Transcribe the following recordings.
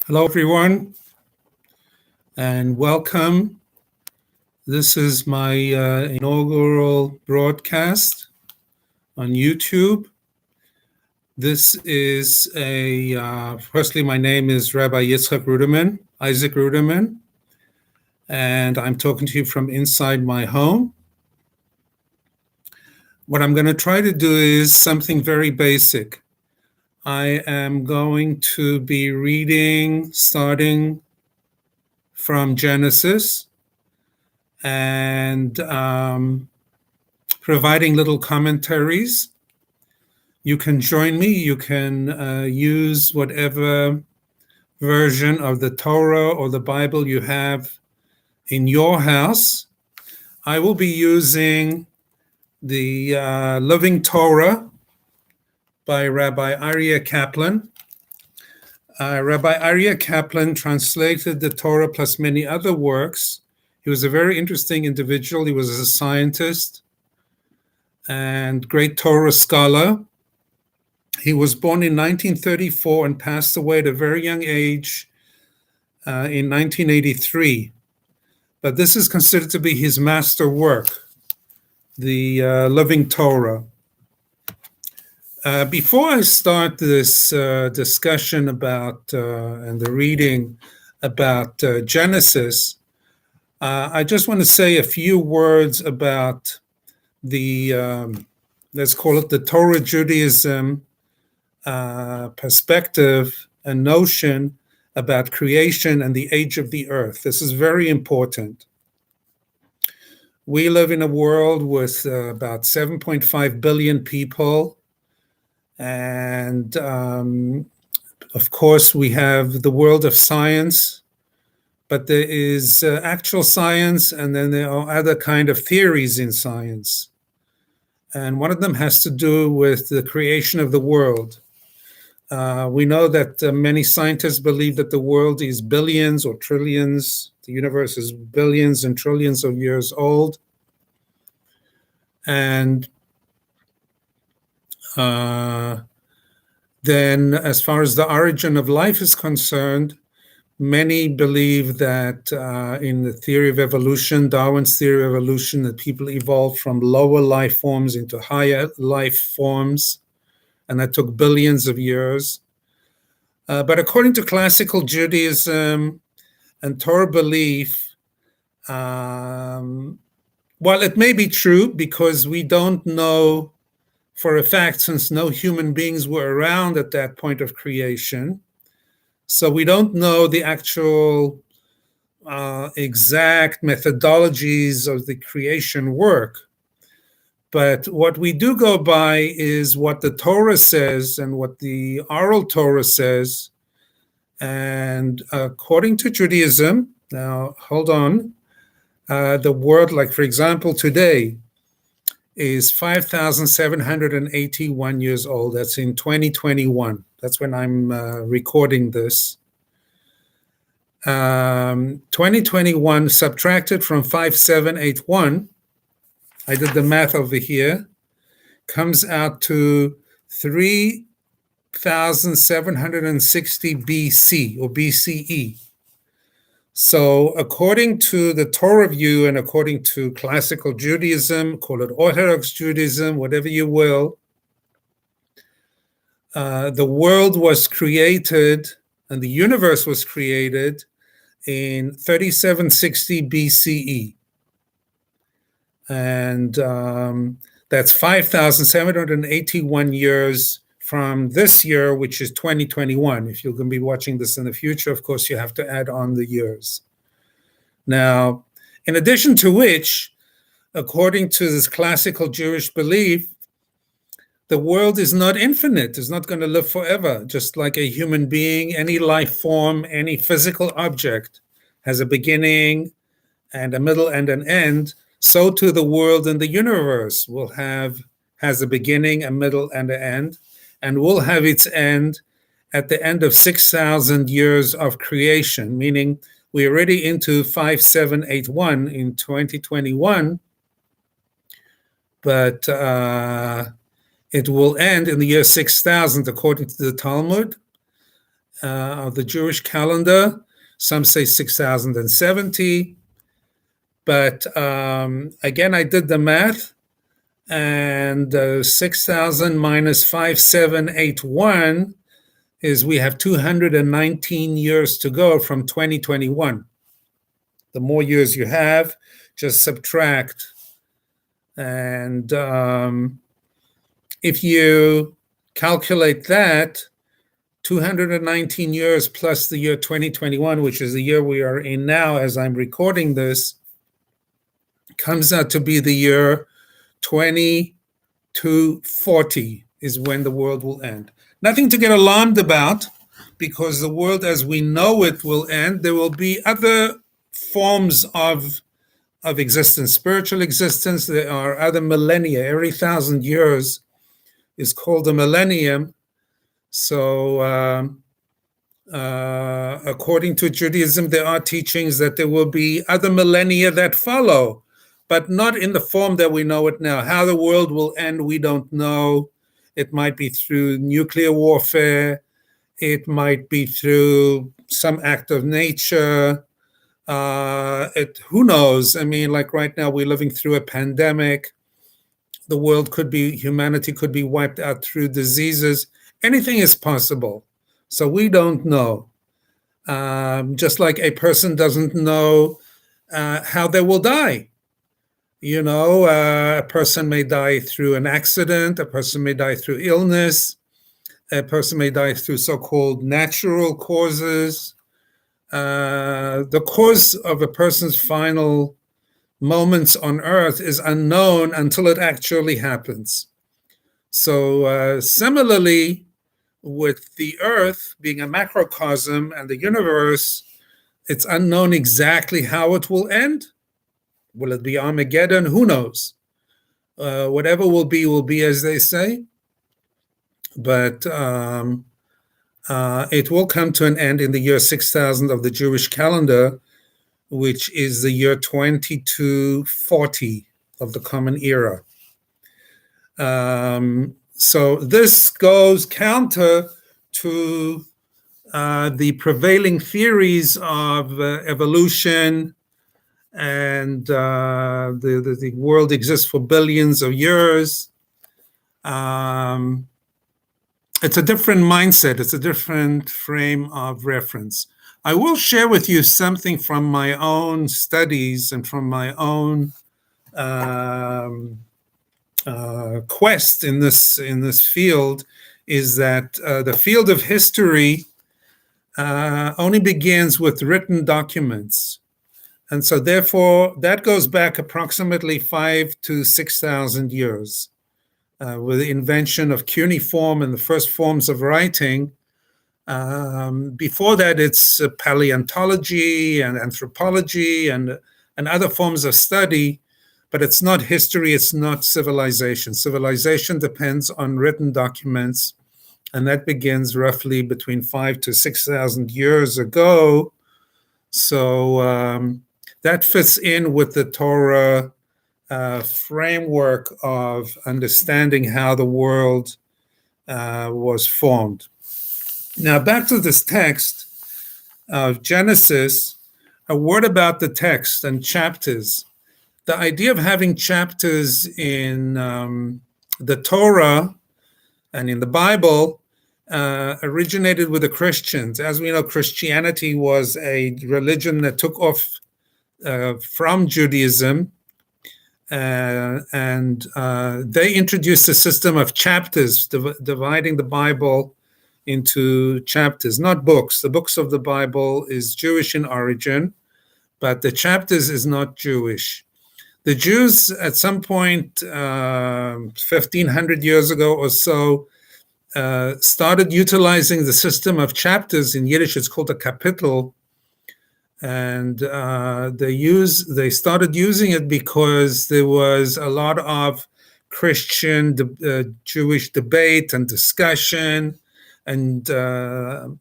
Hello, everyone, and welcome. This is my inaugural broadcast on YouTube. This is firstly, my name is Rabbi Rudomin, Isaac Rudomin, and I'm talking to you from inside my home. What I'm going to try to do is something very basic. I am going to be reading starting from Genesis and providing little commentaries. You can join me. You can use whatever version of the Torah or the Bible you have in your house. I will be using the Living Torah by Rabbi Aryeh Kaplan. Rabbi Aryeh Kaplan translated the Torah plus many other works. He was a very interesting individual. He was a scientist and great Torah scholar. He was born in 1934 and passed away at a very young age in 1983. But this is considered to be his master work, the Living Torah. Before I start this discussion about and the reading about Genesis, I just want to say a few words about the, let's call it the Torah Judaism perspective and notion about creation and the age of the earth. This is very important. We live in a world with about 7.5 billion people. And of course, we have the world of science, but there is actual science, and then there are other kind of theories in science. And one of them has to do with the creation of the world. We know that many scientists believe that the world is billions or trillions. The universe is billions and trillions of years old. And then, as far as the origin of life is concerned, many believe that in the theory of evolution, Darwin's theory of evolution, that people evolved from lower life forms into higher life forms, and that took billions of years. But according to classical Judaism and Torah belief, while it may be true because we don't know for a fact, since no human beings were around at that point of creation, so we don't know the actual exact methodologies of the creation work. But what we do go by is what the Torah says and what the oral Torah says. And according to Judaism, now hold on, the world, like for example, today, is 5,781 years old. That's in 2021. That's when I'm recording this. 2021 subtracted from 5,781, I did the math over here, comes out to 3,760 BC or BCE. So according to the Torah view and according to classical Judaism, call it Orthodox Judaism, whatever you will, the world was created and the universe was created in 3760 BCE. And that's 5,781 years from this year, which is 2021. If you're going to be watching this in the future, of course, you have to add on the years. Now, in addition to which, according to this classical Jewish belief, the world is not infinite. It's not going to live forever. Just like a human being, any life form, any physical object has a beginning and a middle and an end. So too the world and the universe has a beginning, a middle, and an end, and will have its end at the end of 6,000 years of creation, meaning we're already into 5781 in 2021, but it will end in the year 6,000 according to the Talmud, of the Jewish calendar. Some say 6,070. But again, I did the math, and 6,000 minus 5781 is we have 219 years to go from 2021. The more years you have, just subtract. And if you calculate that, 219 years plus the year 2021, which is the year we are in now as I'm recording this, comes out to be the year 2240 is when the world will end. Nothing to get alarmed about, because the world as we know it will end. There will be other forms of existence, spiritual existence. There are other millennia. Every 1,000 years is called a millennium. So according to Judaism, there are teachings that there will be other millennia that follow, but not in the form that we know it now. How the world will end, we don't know. It might be through nuclear warfare. It might be through some act of nature. Who knows? I mean, like right now, we're living through a pandemic. The world could be, humanity could be wiped out through diseases. Anything is possible. So we don't know. Just like a person doesn't know how they will die. You know, a person may die through an accident. A person may die through illness. A person may die through so-called natural causes. The cause of a person's final moments on earth is unknown until it actually happens. So similarly, with the earth being a macrocosm and the universe, it's unknown exactly how it will end. Will it be Armageddon? Who knows? Whatever will be, as they say. But it will come to an end in the year 6,000 of the Jewish calendar, which is the year 2240 of the Common Era. So this goes counter to the prevailing theories of evolution, and the world exists for billions of years. It's a different mindset. It's a different frame of reference. I will share with you something from my own studies and from my own quest in this field, is that the field of history only begins with written documents. And so therefore, that goes back approximately 5,000 to 6,000 years. With the invention of cuneiform and the first forms of writing. Before that, it's paleontology and anthropology and other forms of study, but it's not history, it's not civilization. Civilization depends on written documents, and that begins roughly between 5,000 to 6,000 years ago. So that fits in with the Torah framework of understanding how the world was formed. Now, back to this text of Genesis, a word about the text and chapters. The idea of having chapters in the Torah and in the Bible originated with the Christians. As we know, Christianity was a religion that took off from Judaism. And they introduced a system of chapters, dividing the Bible into chapters, not books. The books of the Bible is Jewish in origin, but the chapters is not Jewish. The Jews at some point, 1,500 years ago or so, started utilizing the system of chapters. In Yiddish, it's called a kapitel. And they started using it because there was a lot of Christian Jewish debate and discussion, and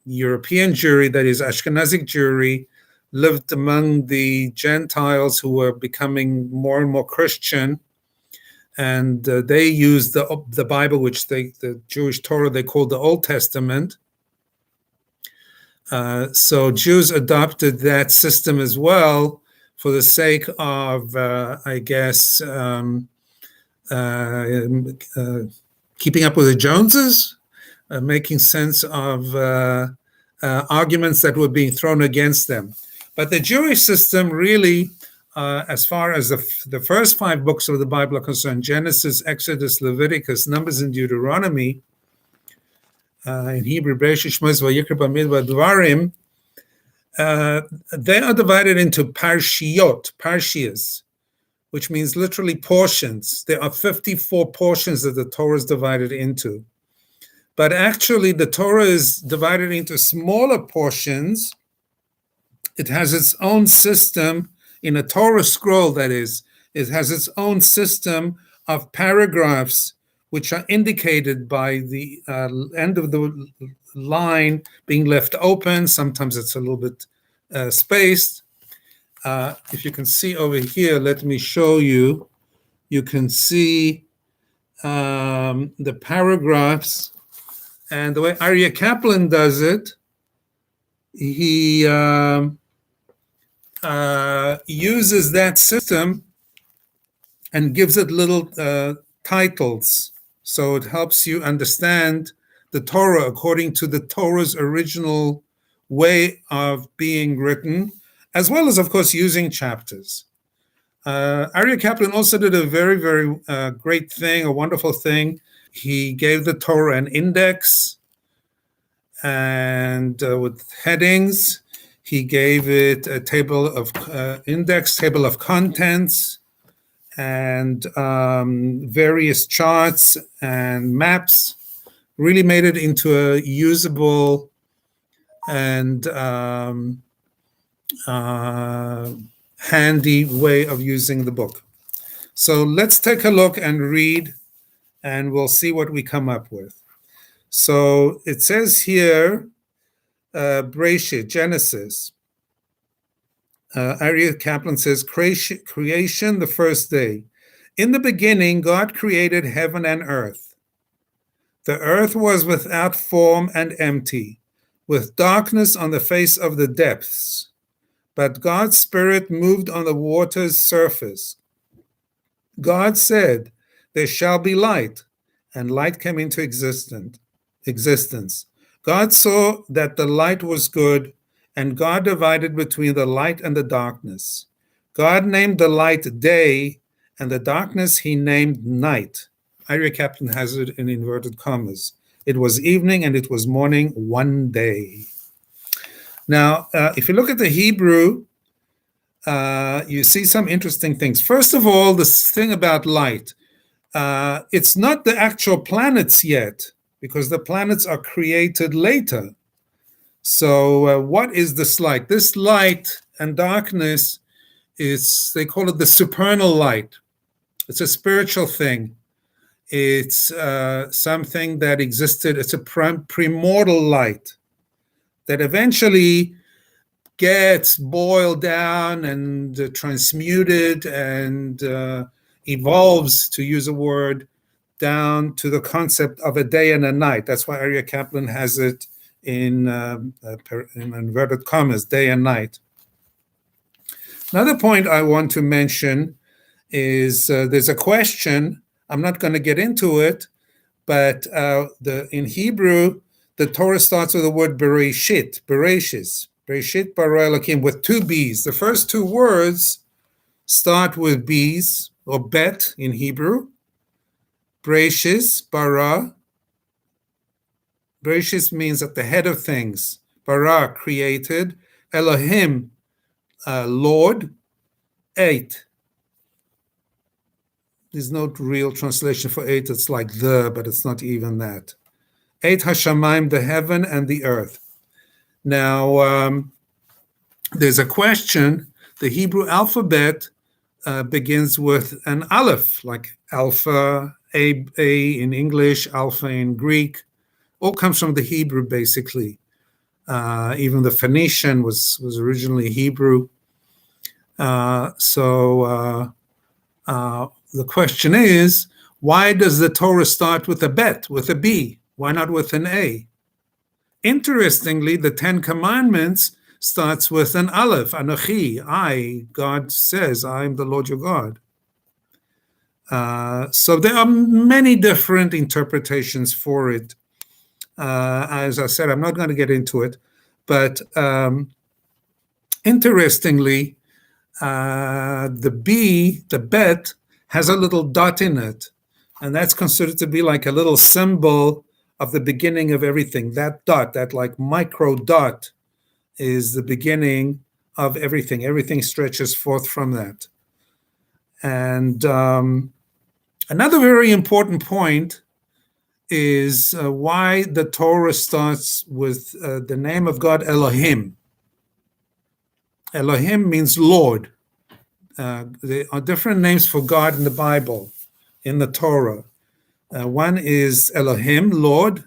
European Jewry, that is Ashkenazic Jewry, lived among the Gentiles who were becoming more and more Christian, and they used the Bible, which the Jewish Torah they called the Old Testament. So Jews adopted that system as well for the sake of, I guess, keeping up with the Joneses, making sense of arguments that were being thrown against them. But the Jewish system really, as far as the first 5 books of the Bible are concerned, Genesis, Exodus, Leviticus, Numbers, and Deuteronomy, in Hebrew, Bereshit, Shmos, Vayikra, Bamidbar, Dvarim, they are divided into parshias, which means literally portions. There are 54 portions that the Torah is divided into. But actually, the Torah is divided into smaller portions. It has its own system in a Torah scroll, that is. It has its own system of paragraphs, which are indicated by the end of the line being left open. Sometimes it's a little bit spaced. If you can see over here, let me show you. You can see the paragraphs. And the way Aryeh Kaplan does it, he uses that system and gives it little titles. So it helps you understand the Torah according to the Torah's original way of being written, as well as, of course, using chapters. Aryeh Kaplan also did a very, very great thing, a wonderful thing. He gave the Torah an index and with headings. He gave it a table of index, table of contents, and various charts and maps. Really made it into a usable and handy way of using the book. So let's take a look and read, and we'll see what we come up with. So it says here, Bereshit, Genesis. Aryeh Kaplan says, creation, the first day. In the beginning, God created heaven and earth. The earth was without form and empty, with darkness on the face of the depths. But God's Spirit moved on the water's surface. God said, there shall be light, and light came into existence. God saw that the light was good, and God divided between the light and the darkness. God named the light day, and the darkness he named night. Aryeh Kaplan has it in inverted commas. It was evening and it was morning one day. Now, if you look at the Hebrew, you see some interesting things. First of all, this thing about light. It's not the actual planets yet, because the planets are created later. So what is this light? This light and darkness is, they call it the supernal light. It's a spiritual thing. It's something that existed. It's a primordial light that eventually gets boiled down and transmuted and evolves, to use a word, down to the concept of a day and a night. That's why Aryeh Kaplan has it in inverted commas, day and night. Another point I want to mention is there's a question. I'm not going to get into it, but in Hebrew, the Torah starts with the word Bereshit, Bereshis, Bereshit bara Elokim, with 2 B's. The first 2 words start with B's, or bet in Hebrew. Bereshis, bara. Bereshis means at the head of things. Bara, created. Elohim, Lord. 8. There's no real translation for 8. It's like the, but it's not even that. 8 Hashamayim, the heaven and the earth. Now, there's a question. The Hebrew alphabet begins with an aleph, like alpha, A in English, alpha in Greek. All comes from the Hebrew, basically. Even the Phoenician was originally Hebrew. So the question is, why does the Torah start with a bet, with a B? Why not with an A? Interestingly, the Ten Commandments starts with an Aleph, Anochi, I, God says, I am the Lord your God. So there are many different interpretations for it. As I said, I'm not going to get into it, but interestingly, the bet, has a little dot in it, and that's considered to be like a little symbol of the beginning of everything. That dot, that like micro dot, is the beginning of everything. Everything stretches forth from that. And another very important point is why the Torah starts with the name of God, Elohim. Elohim means Lord. There are different names for God in the Bible, in the Torah. One is Elohim, Lord.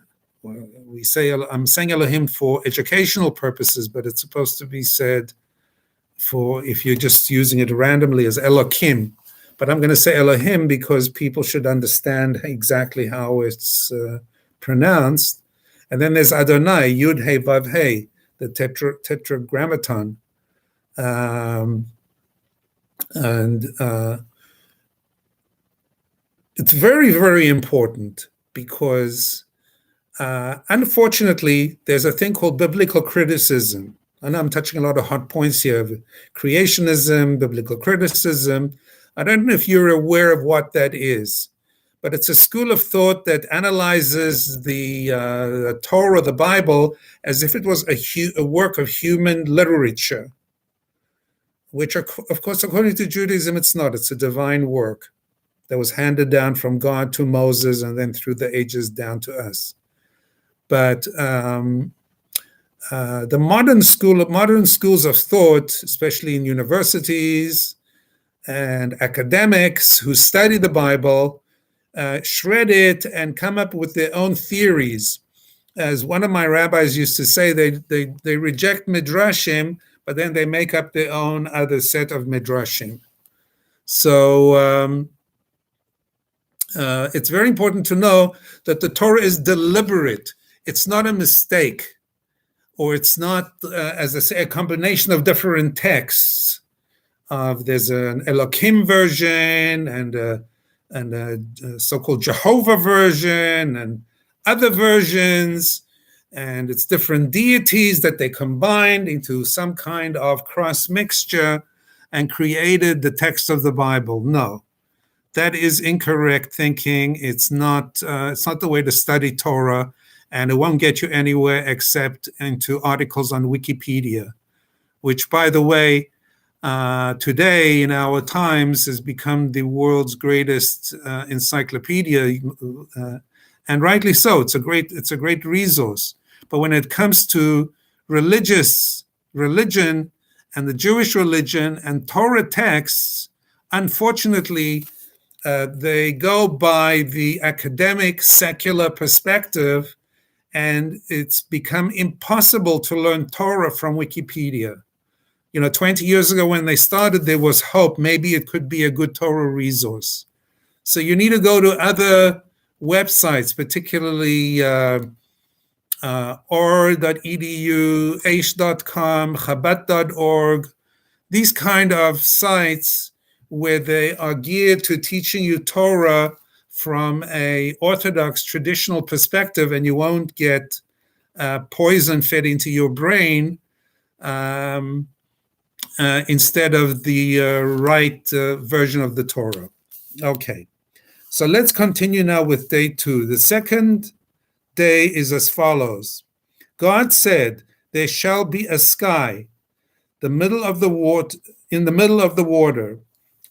I'm saying Elohim for educational purposes, but it's supposed to be said for if you're just using it randomly as Elohim. But I'm going to say Elohim because people should understand exactly how it's pronounced. And then there's Adonai, Yud He Vav He, the tetragrammaton. And it's very, very important because unfortunately, there's a thing called biblical criticism. I know I'm touching a lot of hot points here. Creationism, biblical criticism. I don't know if you're aware of what that is, but it's a school of thought that analyzes the Torah, the Bible, as if it was a work of human literature, which, of course, according to Judaism, it's not. It's a divine work that was handed down from God to Moses and then through the ages down to us. But the modern schools of thought, especially in universities and academics who study the Bible, shred it and come up with their own theories. As one of my rabbis used to say, they reject midrashim, but then they make up their own other set of midrashim. So it's very important to know that the Torah is deliberate. It's not a mistake, or it's not, as I say, a combination of different texts. There's an Elohim version and a so-called Jehovah version and other versions, and it's different deities that they combined into some kind of cross mixture and created the text of the Bible. No, that is incorrect thinking. It's not the way to study Torah. And it won't get you anywhere except into articles on Wikipedia, which, by the way, today in our times has become the world's greatest encyclopedia, and rightly so. It's a great resource. But when it comes to religion and the Jewish religion and Torah texts, unfortunately, they go by the academic secular perspective. And it's become impossible to learn Torah from Wikipedia. 20 years ago when they started, there was hope. Maybe it could be a good Torah resource. So you need to go to other websites, particularly or.edu, aish.com, chabad.org, these kind of sites where they are geared to teaching you Torah from a Orthodox traditional perspective, and you won't get poison fed into your brain instead of the right version of the Torah. Okay, so let's continue now with day 2. The second day is as follows. God said, "There shall be a sky, in the middle of the water,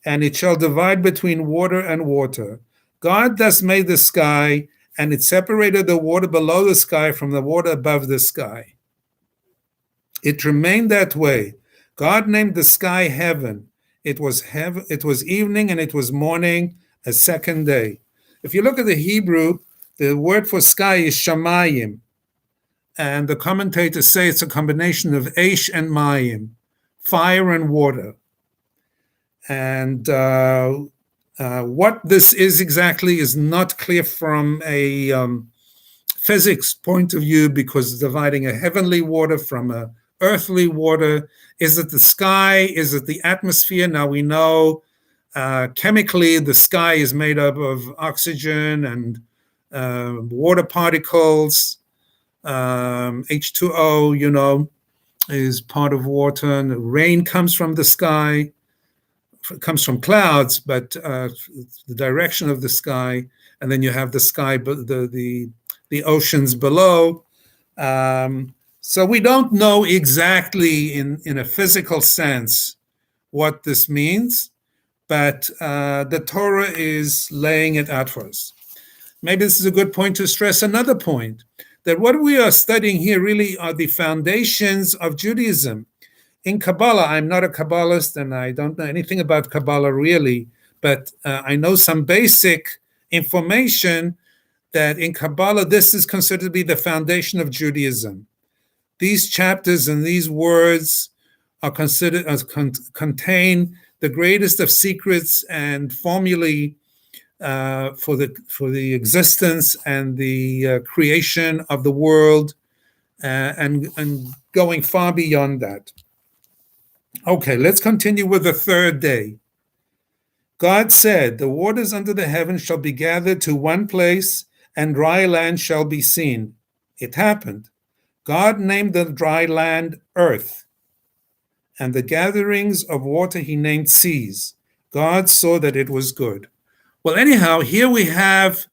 and it shall divide between water and water. God thus made the sky, and it separated the water below the sky from the water above the sky. It remained that way. God named the sky heaven. It was evening and it was morning, a second day." If you look at the Hebrew, the word for sky is shamayim, and the commentators say it's a combination of aish and mayim, fire and water. And what this is exactly is not clear from physics point of view, because dividing a heavenly water from a earthly water. Is it the sky? Is it the atmosphere? Now we know chemically the sky is made up of oxygen and water particles. H2O, is part of water, and rain comes from the sky. It comes from clouds, but the direction of the sky, and then you have the sky, but the oceans below. So we don't know exactly in a physical sense what this means, but the Torah is laying it out for us. Maybe this is a good point to stress another point, that what we are studying here really are the foundations of Judaism. In Kabbalah, I'm not a Kabbalist and I don't know anything about Kabbalah really, but I know some basic information that in Kabbalah, this is considered to be the foundation of Judaism. These chapters and these words are considered as contain the greatest of secrets and formulae for the existence and the creation of the world, and going far beyond that. Okay, let's continue with the third day. God said, "The waters under the heavens shall be gathered to one place, and dry land shall be seen." It happened. God named the dry land earth, and the gatherings of water he named seas. God saw that it was good. Well, anyhow, here we have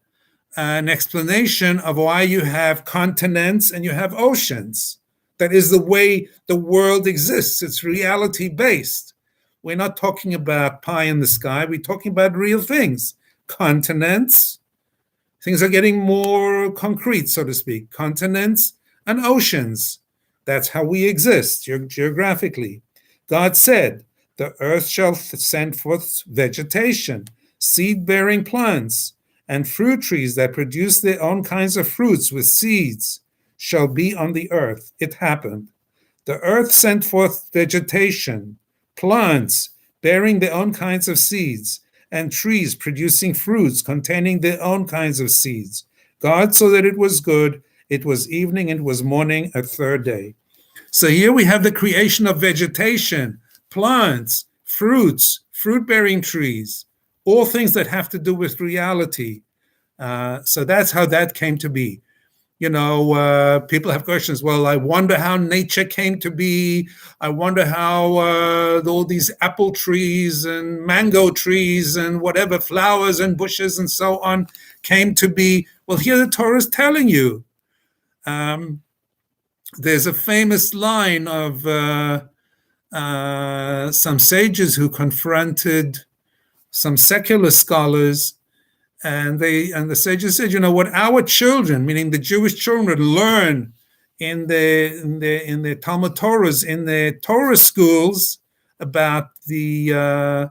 an explanation of why you have continents and you have oceans. That is the way the world exists. It's reality-based. We're not talking about pie in the sky. We're talking about real things. Continents, things are getting more concrete, so to speak. Continents and oceans. That's how we exist geographically. God said, "The earth shall send forth vegetation, seed-bearing plants, and fruit trees that produce their own kinds of fruits with seeds shall be on the earth." It happened. The earth sent forth vegetation, plants bearing their own kinds of seeds, and trees producing fruits containing their own kinds of seeds. God saw that it was good. It was evening and it was morning, a third day. So here we have the creation of vegetation, plants, fruits, fruit-bearing trees, all things that have to do with reality. So that's how that came to be. People have questions. Well, I wonder how nature came to be. I wonder how all these apple trees and mango trees and whatever flowers and bushes and so on came to be. Well, here the Torah is telling you. There's a famous line of some sages who confronted some secular scholars, and the sages said, what our children, meaning the Jewish children, learn in the Talmud Torahs, in the Torah schools about the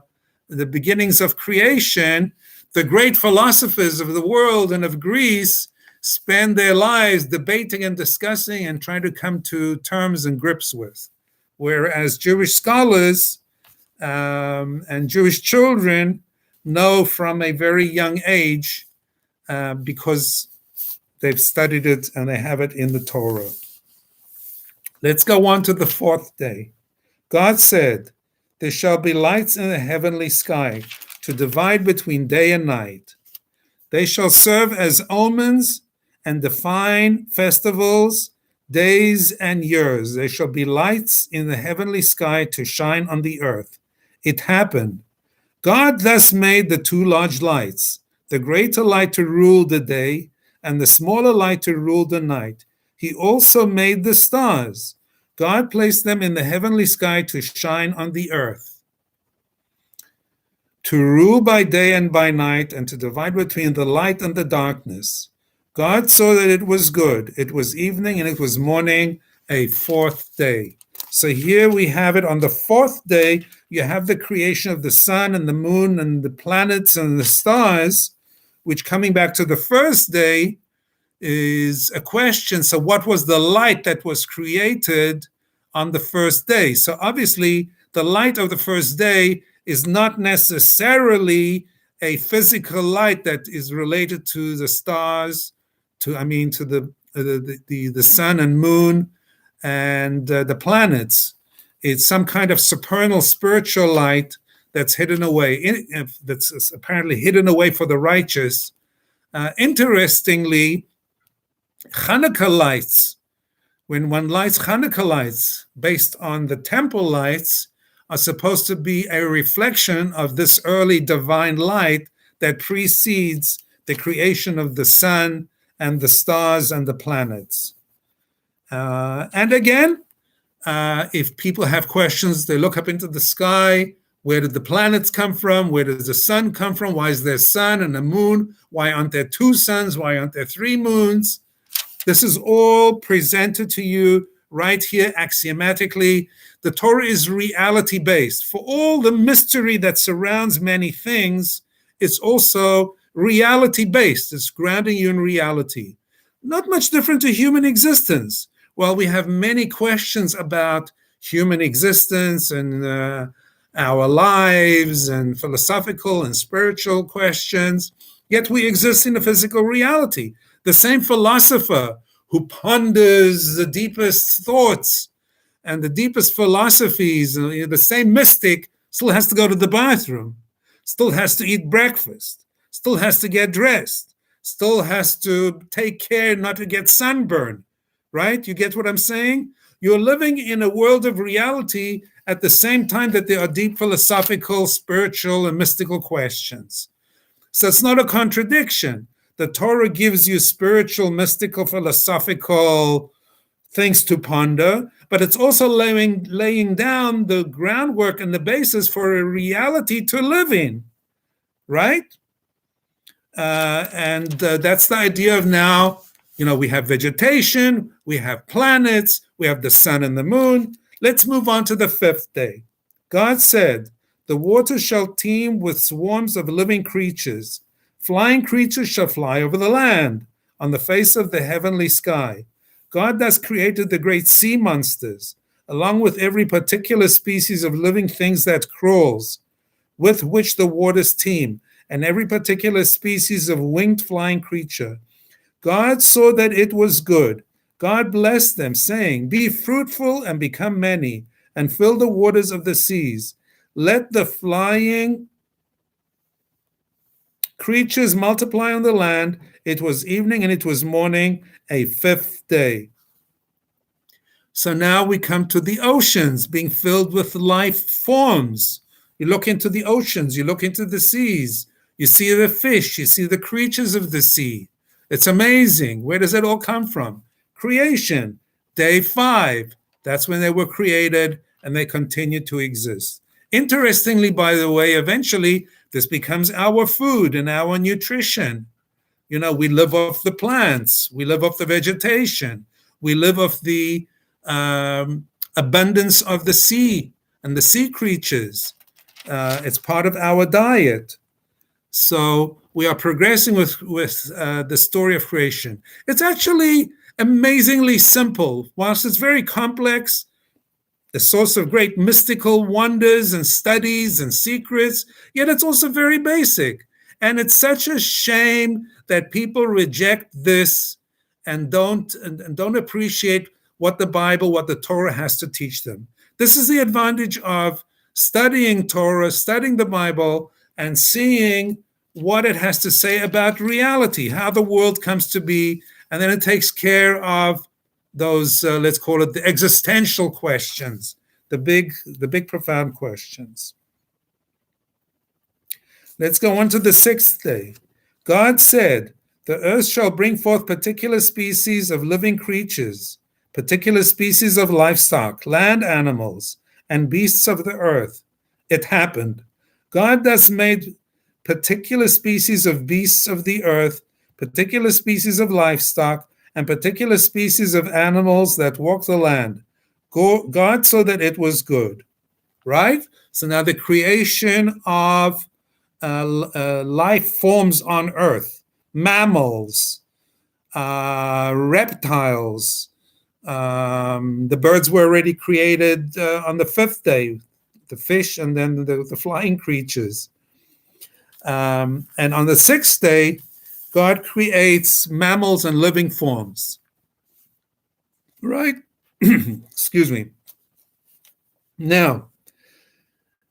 beginnings of creation, the great philosophers of the world and of Greece spend their lives debating and discussing and trying to come to terms and grips with. Whereas Jewish scholars and Jewish children know from a very young age because they've studied it and they have it in the Torah. Let's go on to the fourth day. God said, "There shall be lights in the heavenly sky to divide between day and night. They shall serve as omens and define festivals, days, and years. There shall be lights in the heavenly sky to shine on the earth." It happened. God thus made the two large lights, the greater light to rule the day, and the smaller light to rule the night. He also made the stars. God placed them in the heavenly sky to shine on the earth, to rule by day and by night, and to divide between the light and the darkness. God saw that it was good. It was evening and it was morning, a fourth day. So here we have it. On the fourth day, you have the creation of the sun and the moon and the planets and the stars, which, coming back to the first day, is a question. So what was the light that was created on the first day? So obviously, the light of the first day is not necessarily a physical light that is related to the stars, the sun and moon and the planets. It's some kind of supernal spiritual light that's hidden away, that's apparently hidden away for the righteous. Interestingly, Hanukkah lights, when one lights Hanukkah lights based on the temple lights, are supposed to be a reflection of this early divine light that precedes the creation of the sun and the stars and the planets. And again, if people have questions, they look up into the sky. Where did the planets come from? Where does the sun come from? Why is there sun and a moon? Why aren't there two suns? Why aren't there three moons? This is all presented to you right here axiomatically. The Torah is reality-based. For all the mystery that surrounds many things, it's also reality-based. It's grounding you in reality. Not much different to human existence. While we have many questions about human existence and our lives and philosophical and spiritual questions, yet we exist in a physical reality. The same philosopher who ponders the deepest thoughts and the deepest philosophies, the same mystic still has to go to the bathroom, still has to eat breakfast, still has to get dressed, still has to take care not to get sunburned, right? You get what I'm saying? You're living in a world of reality at the same time that there are deep philosophical, spiritual, and mystical questions. So it's not a contradiction. The Torah gives you spiritual, mystical, philosophical things to ponder, but it's also laying down the groundwork and the basis for a reality to live in, right? And that's the idea of now, we have vegetation, we have planets, we have the sun and the moon. Let's move on to the fifth day. God said, the water shall teem with swarms of living creatures. Flying creatures shall fly over the land, on the face of the heavenly sky. God thus created the great sea monsters, along with every particular species of living things that crawls, with which the waters teem, and every particular species of winged flying creature. God saw that it was good. God blessed them, saying, be fruitful and become many, and fill the waters of the seas. Let the flying creatures multiply on the land. It was evening and it was morning, a fifth day. So now we come to the oceans being filled with life forms. You look into the oceans, you look into the seas, you see the fish, you see the creatures of the sea. It's amazing. Where does it all come from? Creation, day 5. That's when they were created and they continue to exist. Interestingly, by the way, eventually this becomes our food and our nutrition. We live off the plants, we live off the vegetation, we live off the abundance of the sea and the sea creatures. It's part of our diet. So we are progressing with the story of creation. It's actually amazingly simple. Whilst it's very complex, a source of great mystical wonders and studies and secrets, yet it's also very basic. And it's such a shame that people reject this and don't appreciate what the Bible, what the Torah has to teach them. This is the advantage of studying Torah, studying the Bible, and seeing what it has to say about reality, how the world comes to be, and then it takes care of those, let's call it the existential questions, the big profound questions. Let's go on to the 6th day. God said, the earth shall bring forth particular species of living creatures, particular species of livestock, land animals, and beasts of the earth. It happened. God thus made particular species of beasts of the earth, particular species of livestock, and particular species of animals that walk the land. God saw that it was good, right? So now the creation of life forms on earth, mammals, reptiles, the birds were already created on the 5th day, the fish and then the flying creatures. And on the 6th day, God creates mammals and living forms, right? Excuse me. Now,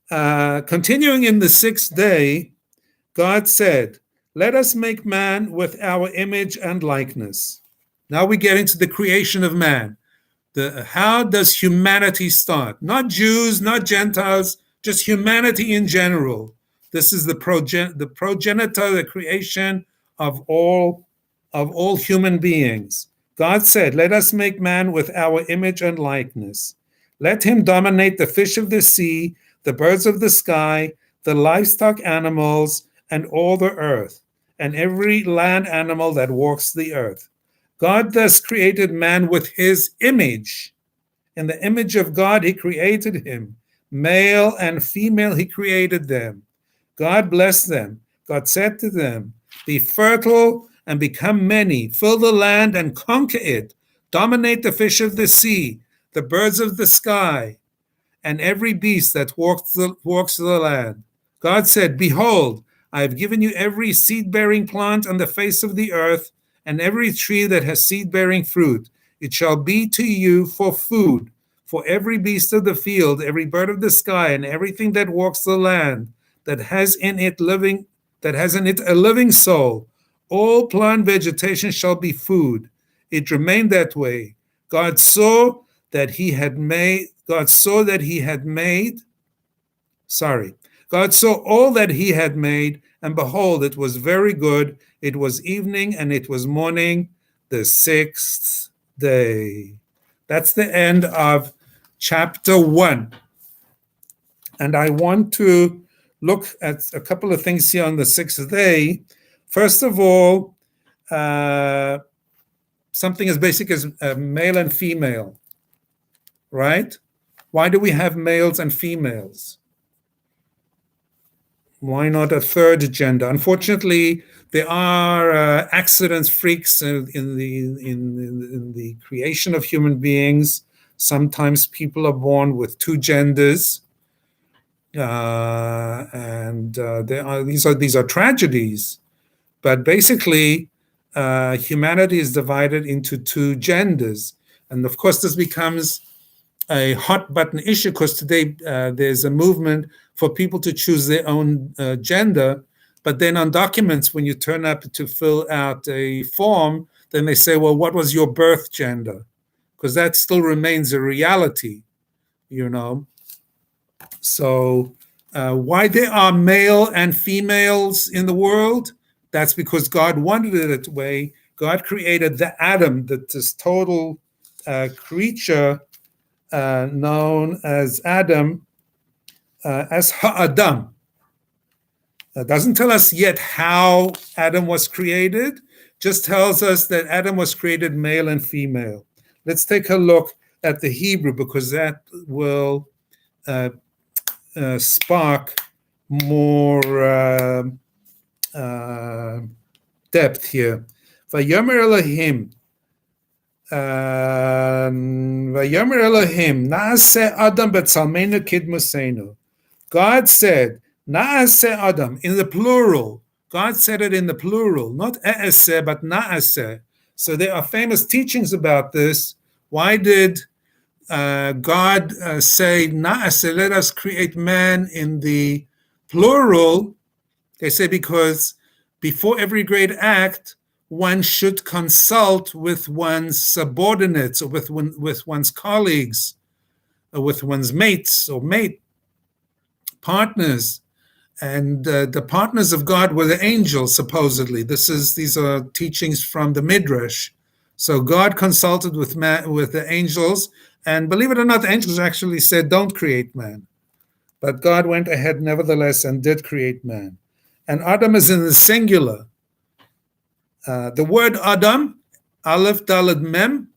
continuing in the sixth day, God said, "Let us make man with our image and likeness." Now we get into the creation of man. How does humanity start? Not Jews, not Gentiles, just humanity in general. This is the progenitor, the creation of all human beings. God said, "Let us make man with our image and likeness. Let him dominate the fish of the sea, the birds of the sky, the livestock animals, and all the earth, and every land animal that walks the earth." God thus created man with his image. In the image of God, he created him. Male and female, he created them. God blessed them. God said to them, "Be fertile and become many. Fill the land and conquer it. Dominate the fish of the sea, the birds of the sky, and every beast that walks the land." God said, "Behold, I have given you every seed-bearing plant on the face of the earth, and every tree that has seed-bearing fruit. It shall be to you for food. For every beast of the field, every bird of the sky, and everything that walks the land, that has in it a living soul, all plant vegetation shall be food." It remained that way. God saw that he had made. God saw all that he had made, and behold, it was very good. It was evening and it was morning, the sixth day. That's the end of chapter 1. And I want to look at a couple of things here on the sixth day. First of all, something as basic as male and female, right? Why do we have males and females? Why not a third gender? Unfortunately, there are accidents, freaks in the creation of human beings. Sometimes people are born with two genders, and these are tragedies. But basically, humanity is divided into two genders, and of course, this becomes a hot button issue because today there's a movement for people to choose their own gender, but then on documents, when you turn up to fill out a form, then they say, "Well, what was your birth gender?" Because that still remains a reality, you know. So why there are male and females in the world? That's because God wanted it that way. God created the Adam, this total creature known as Adam, as Ha'adam. Doesn't tell us yet how Adam was created, just tells us that Adam was created male and female. Let's take a look at the Hebrew, because that will spark more depth here. Vayomer Elohim, Vayomer Elohim, Naaseh Adam betzalmenu kidmusenu. God said, Naaseh Adam, in the plural. God said it in the plural, not E'eseh, but Naaseh. So there are famous teachings about this. Why did God say, Naaseh, let us create man in the plural? They say because before every great act, one should consult with one's subordinates, or with one's colleagues, or with one's mates or partners. And the partners of God were the angels, supposedly. These are teachings from the Midrash. So God consulted with the angels, and believe it or not, the angels actually said, "Don't create man." But God went ahead nevertheless and did create man. And Adam is in the singular. The word Adam, Aleph Daled Mem,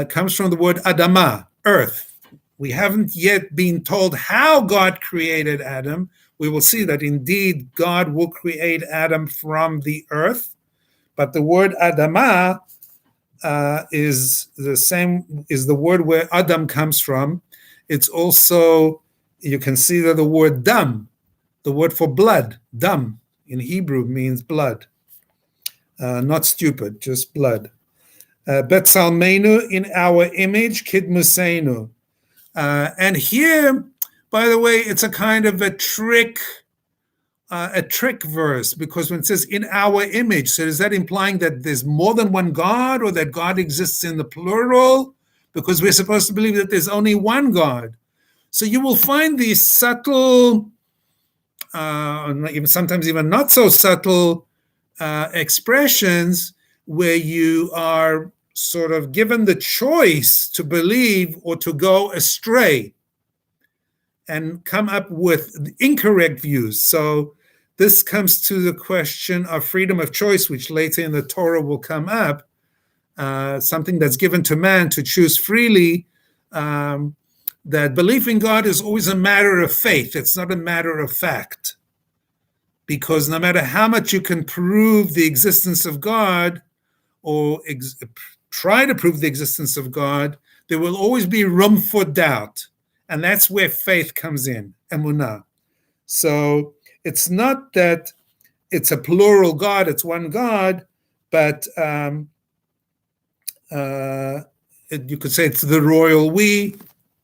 comes from the word Adama, earth. We haven't yet been told how God created Adam. We will see that indeed God will create Adam from the earth. But the word Adama is the word where Adam comes from. It's also, you can see that the word dam, the word for blood, dam, in Hebrew means blood. not stupid, just blood. Betzalmenu, in our image, Kidmuseinu. And here, by the way, it's a kind of a trick verse, because when it says in our image, so is that implying that there's more than one God, or that God exists in the plural? Because we're supposed to believe that there's only one God. So you will find these subtle, sometimes even not so subtle expressions where you are sort of given the choice to believe or to go astray and come up with incorrect views. So this comes to the question of freedom of choice, which later in the Torah will come up, something that's given to man to choose freely, that belief in God is always a matter of faith. It's not a matter of fact. Because no matter how much you can prove the existence of God or try to prove the existence of God, there will always be room for doubt. And that's where faith comes in, emunah. So it's not that it's a plural God, it's one God, but you could say it's the royal we,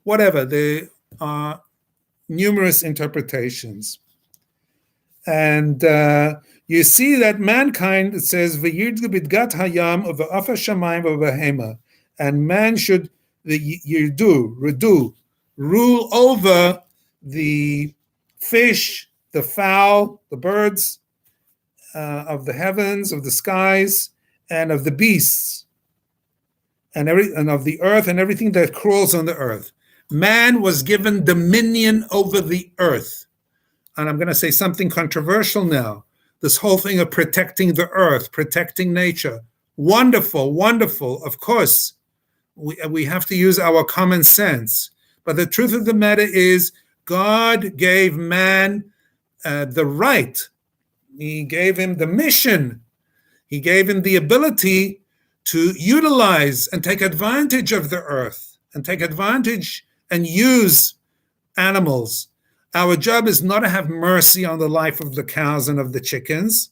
whatever. There are numerous interpretations. And you see that mankind, it says, "V'yirdu bidgat hayam u'v'afa shamayim u'v'hema," and man should rule over the fish, the fowl, the birds of the heavens, of the skies, and of the beasts, and of the earth, and everything that crawls on the earth. Man was given dominion over the earth. And I'm going to say something controversial now. This whole thing of protecting the earth, protecting nature. Wonderful, wonderful. Of course, we have to use our common sense. But the truth of the matter is, God gave man the right. He gave him the mission. He gave him the ability to utilize and take advantage of the earth, and take advantage and use animals. Our job is not to have mercy on the life of the cows and of the chickens,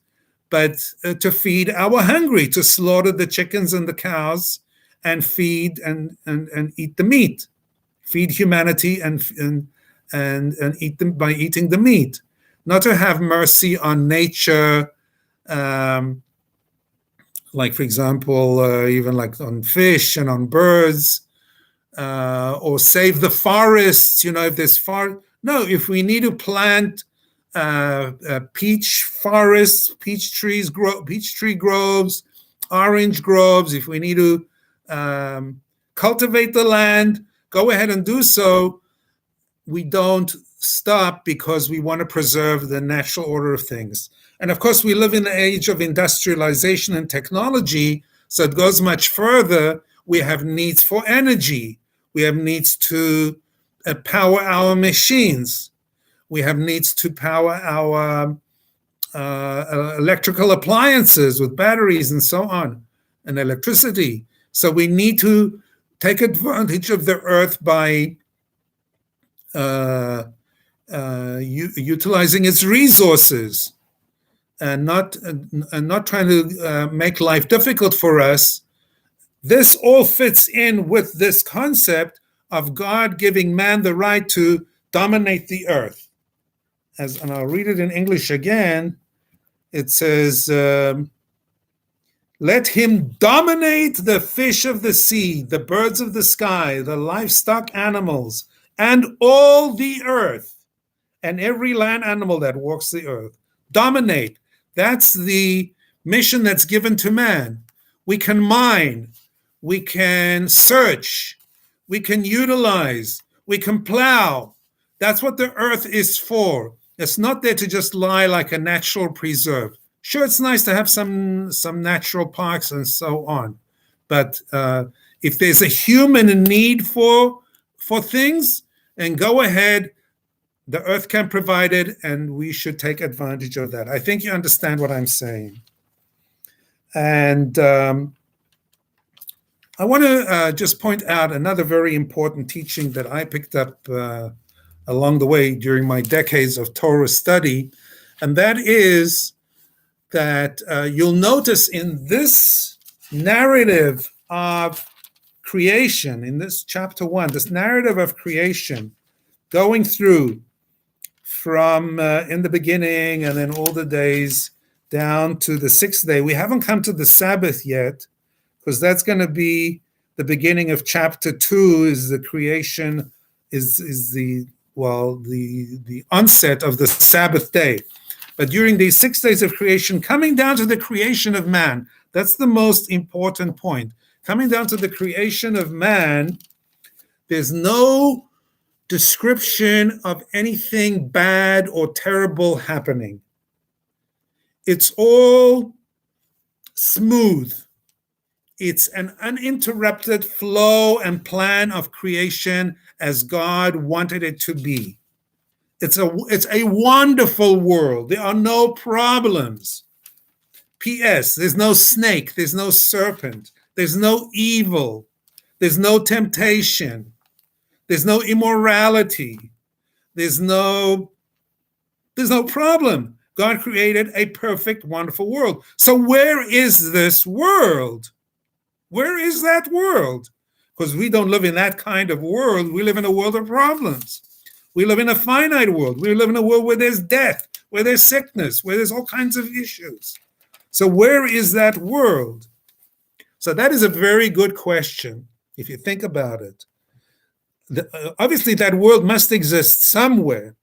but to feed our hungry, to slaughter the chickens and the cows and feed and eat the meat, feed humanity and eat them by eating the meat. Not to have mercy on nature, like, for example, even like on fish and on birds, or save the forests, if there's No, if we need to plant peach forests, peach tree groves, orange groves, if we need to cultivate the land, go ahead and do so. We don't stop because we want to preserve the natural order of things. And of course, we live in the age of industrialization and technology, so it goes much further. We have needs for energy. We have needs to power our machines. We have needs to power our electrical appliances with batteries and so on, and electricity. So we need to take advantage of the earth by utilizing its resources, and not trying to make life difficult for us. This all fits in with this concept of God giving man the right to dominate the earth. And I'll read it in English again. It says, let him dominate the fish of the sea, the birds of the sky, the livestock animals, and all the earth, and every land animal that walks the earth. Dominate. That's the mission that's given to man. We can mine. We can search. We can utilize. We can plow. That's what the earth is for. It's not there to just lie like a natural preserve. Sure, it's nice to have some natural parks and so on. But if there's a human need for things, and go ahead, the earth can provide it, and we should take advantage of that. I think you understand what I'm saying. And I want to just point out another very important teaching that I picked up along the way during my decades of Torah study, and that is that you'll notice in this narrative of creation, in this chapter 1, this narrative of creation, going through from in the beginning and then all the days down to the 6th day. We haven't come to the Sabbath yet, because that's going to be the beginning of chapter 2, is the creation, is the onset of the Sabbath day. But during these 6 days of creation, coming down to the creation of man, that's the most important point. Coming down to the creation of man, there's no description of anything bad or terrible happening. It's all smooth. It's an uninterrupted flow and plan of creation as God wanted it to be. It's a wonderful world. There are no problems. P.S. There's no snake. There's no serpent. There's no evil. There's no temptation. There's no immorality. There's no problem. God created a perfect, wonderful world. So where is this world? Where is that world? Because we don't live in that kind of world. We live in a world of problems. We live in a finite world. We live in a world where there's death, where there's sickness, where there's all kinds of issues. So where is that world? So that is a very good question, if you think about it. Obviously, that world must exist somewhere.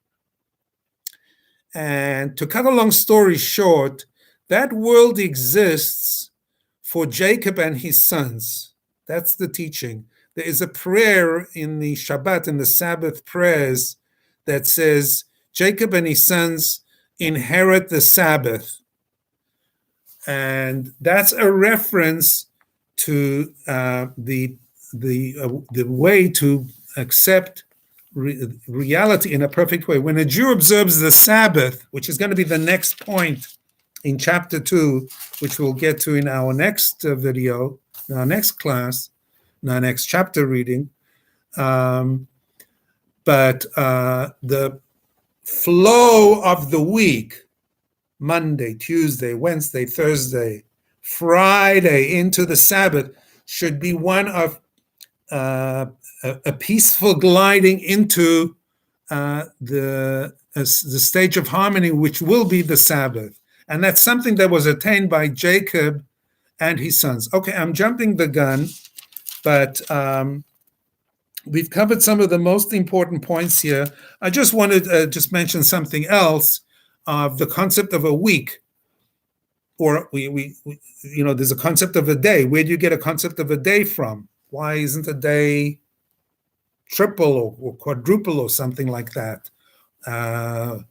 And to cut a long story short, that world exists for Jacob and his sons. That's the teaching. There is a prayer in the Shabbat, in the Sabbath prayers, that says, Jacob and his sons inherit the Sabbath. And that's a reference to the way to accept reality in a perfect way. When a Jew observes the Sabbath, which is going to be the next point in chapter 2, which we'll get to in our next video, in our next class, in our next chapter reading, but the flow of the week, Monday, Tuesday, Wednesday, Thursday, Friday into the Sabbath, should be one of a peaceful gliding into the stage of harmony, which will be the Sabbath. And that's something that was attained by Jacob and his sons. Okay, I'm jumping the gun, but we've covered some of the most important points here. I just wanted to just mention something else of the concept of a week. Or there's a concept of a day. Where do you get a concept of a day from? Why isn't a day triple or quadruple or something like that? A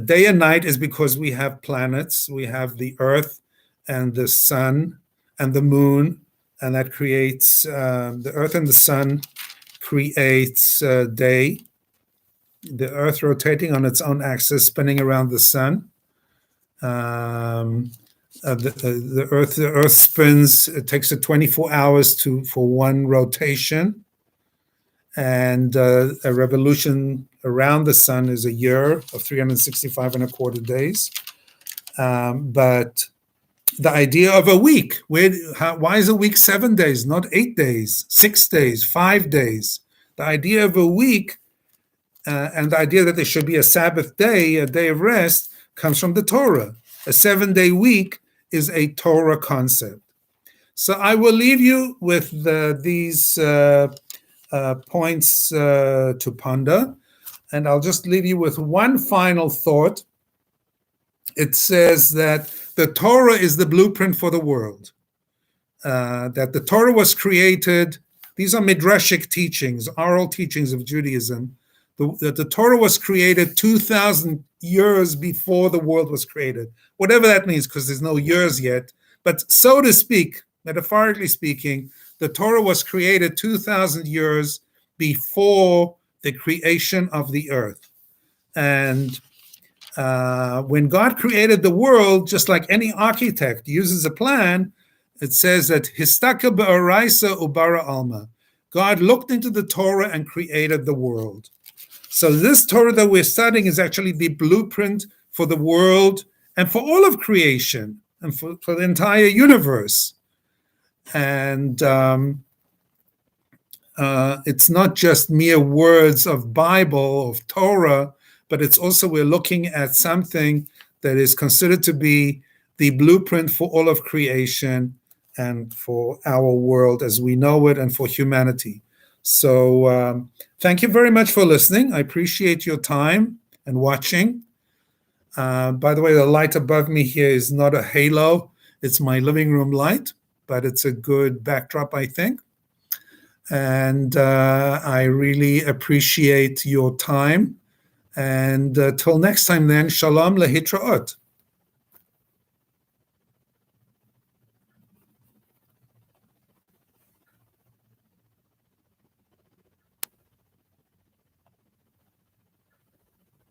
day and night is because we have planets. We have the Earth and the sun and the moon, and that creates the Earth and the sun creates day. The Earth rotating on its own axis, spinning around the sun. The Earth spins. It takes it 24 hours for one rotation, and a revolution around the sun is a year of 365 and a quarter days. But the idea of a week, why is a week 7 days, not 8 days, 6 days, 5 days? The idea of a week and the idea that there should be a Sabbath day, a day of rest, comes from the Torah. A 7-day week is a Torah concept. So I will leave you with these points to ponder, and I'll just leave you with one final thought. It says that the Torah is the blueprint for the world, that the Torah was created. These are midrashic teachings, oral teachings of Judaism, that the Torah was created 2,000 years before the world was created, whatever that means, because there's no years yet. But so to speak, metaphorically speaking, the Torah was created 2,000 years before the creation of the earth. And when God created the world, just like any architect uses a plan, it says that Histaka ba'araisa ubara alma. God looked into the Torah and created the world. So this Torah that we're studying is actually the blueprint for the world and for all of creation, and for the entire universe. And it's not just mere words of Bible, of Torah, but it's also we're looking at something that is considered to be the blueprint for all of creation and for our world as we know it and for humanity. So thank you very much for listening. I appreciate your time and watching. By the way, the light above me here is not a halo. It's my living room light, but it's a good backdrop, I think. And I really appreciate your time. And till next time then, shalom lehitraot.